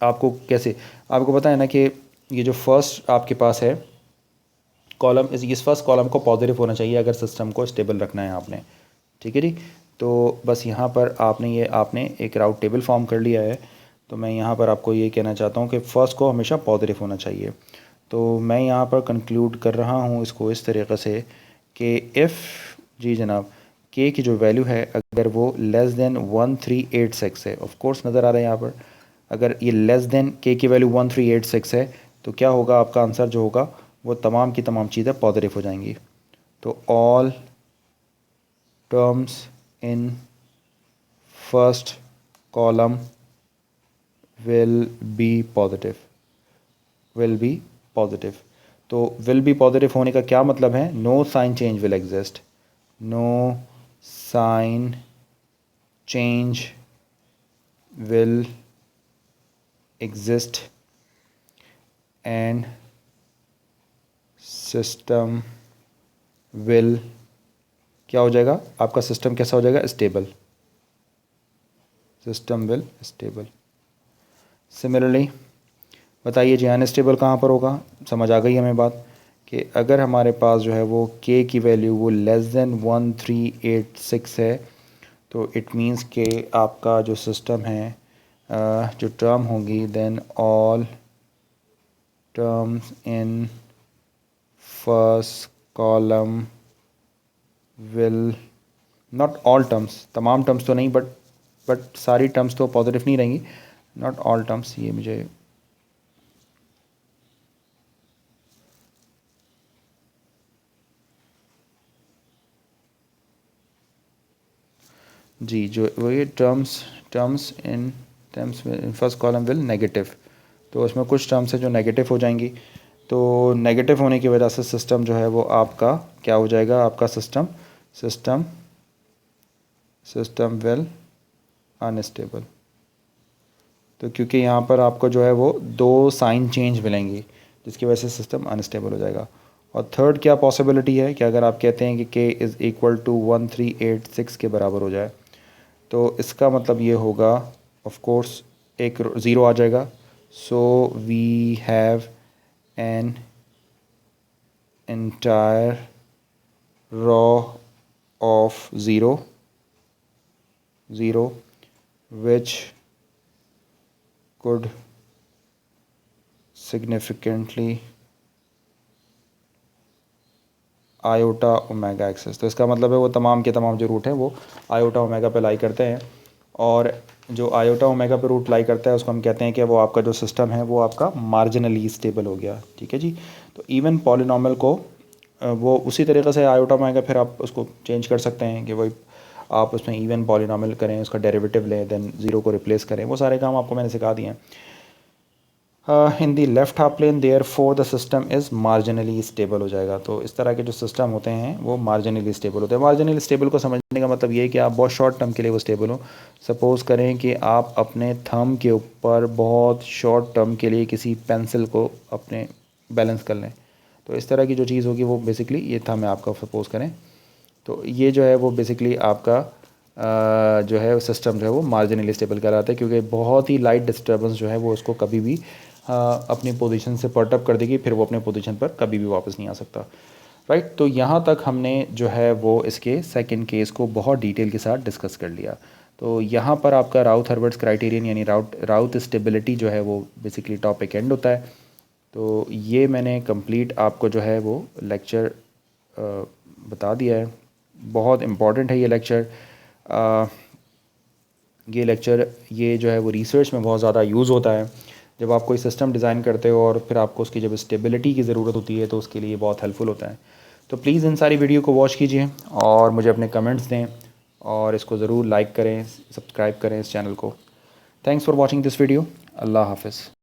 आपको कैसे, आपको पता है ना कि ये जो फर्स्ट आपके पास है कॉलम, इस फर्स्ट कॉलम को पॉजिटिव होना चाहिए अगर सिस्टम को स्टेबल रखना है आपने। ठीक है जी। तो बस यहाँ पर आपने एक राउट टेबल फॉर्म कर लिया है। तो मैं यहाँ पर आपको ये कहना चाहता हूँ कि फ़र्स्ट को हमेशा पॉजिटिव होना चाहिए। तो मैं यहाँ पर कंक्लूड कर रहा हूँ इसको इस तरीके से कि इफ़ जी जनाब के की जो वैल्यू है अगर वो लेस देन 1386 है, ऑफ कोर्स नज़र आ रहा है यहाँ पर, अगर ये लेस देन के की वैल्यू 1386 है तो क्या होगा, आपका आंसर जो होगा वो तमाम की तमाम चीज़ें पॉजिटिव हो जाएंगी। तो all terms in first column will be positive, will be positive. तो विल बी पॉजिटिव होने का क्या मतलब है? No sign change will exist, no sign change will exist and system will, क्या हो जाएगा आपका सिस्टम? कैसा हो जाएगा? Stable, system will stable. Similarly बताइए जी अनस्टेबल कहाँ पर होगा? समझ आ गई हमें बात कि अगर हमारे पास जो है वो k की वैल्यू वो लेस देन 1386 है, तो इट मीन्स कि आपका जो सिस्टम है, जो टर्म होंगी, then all terms in first column will, not all terms, तमाम टर्म्स तो नहीं, बट सारी टर्म्स तो पॉजिटिव नहीं रहेंगी, नॉट ऑल टर्म्स। ये मुझे जी जो वही terms in first column will negative, तो उसमें कुछ टर्म्स है जो नेगेटिव हो जाएंगी। तो नेगेटिव होने की वजह से सिस्टम जो है वो आपका क्या हो जाएगा? आपका सिस्टम विल अनस्टेबल। तो क्योंकि यहाँ पर आपको जो है वो दो साइन चेंज मिलेंगी जिसकी वजह से सिस्टम अनस्टेबल हो जाएगा। और थर्ड क्या पॉसिबिलिटी है कि अगर आप कहते हैं कि k इज़ इक्वल टू 1386 के बराबर हो जाए, तो इसका मतलब ये होगा, ऑफ कोर्स एक ज़ीरो आ जाएगा। So we have an entire row of zero which could significantly iota omega axis. तो इसका मतलब है वो तमाम के तमाम जो रूट हैं वो आयोटा ओमेगा पे लाई करते हैं, और जो आयोटा ओमेगा पे रूट लाई करता है उसको हम कहते हैं कि वो आपका जो सिस्टम है वो आपका मार्जिनली स्टेबल हो गया। ठीक है जी। तो इवन पॉलिनॉमियल को वो उसी तरीके से आयोटा ओमेगा, फिर आप उसको चेंज कर सकते हैं कि वही आप उसमें इवन पॉलिनॉमियल करें, उसका डेरिवेटिव लें, देन ज़ीरो को रिप्लेस करें, वो सारे काम आपको मैंने सिखा दिए हैं। In the left half plane therefore the system is marginally stable हो जाएगा। तो इस तरह के जो सिस्टम होते हैं वो मार्जिनली स्टेबल होते हैं। मार्जिनली स्टेबल को समझने का मतलब ये है कि आप बहुत शॉर्ट टर्म के लिए वो स्टेबल हो। सपोज़ करें कि आप अपने थंब के ऊपर बहुत शॉर्ट टर्म के लिए किसी पेंसिल को अपने बैलेंस कर लें, तो इस तरह की जो चीज़ होगी वो बेसिकली ये थंब है आपका, सपोज़ करें। तो ये जो है वो बेसिकली आपका जो है सिस्टम जो है वो मार्जिनली स्टेबल कहलाता है, क्योंकि बहुत ही लाइट डिस्टर्बेंस जो है वो उसको कभी भी अपनी पोजीशन से पर्ट अप कर देगी, फिर वो अपने पोजीशन पर कभी भी वापस नहीं आ सकता। राइट। तो यहाँ तक हमने जो है वो इसके सेकंड केस को बहुत डिटेल के साथ डिस्कस कर लिया। तो यहाँ पर आपका राउथ हर्विट्ज़ क्राइटेरियन यानी राउथ स्टेबिलिटी जो है वो बेसिकली टॉपिक एंड होता है। तो ये मैंने कंप्लीट आपको जो है वो लेक्चर बता दिया है। बहुत इम्पॉर्टेंट है ये लेक्चर। ये जो है वो रिसर्च में बहुत ज़्यादा यूज़ होता है। जब आप कोई सिस्टम डिज़ाइन करते हो और फिर आपको उसकी जब स्टेबिलिटी की ज़रूरत होती है तो उसके लिए बहुत हेल्पफुल होता है। तो प्लीज़ इन सारी वीडियो को वॉच कीजिए और मुझे अपने कमेंट्स दें, और इसको ज़रूर लाइक करें, सब्सक्राइब करें इस चैनल को। Thanks for watching this video. अल्लाह हाफ़िज़।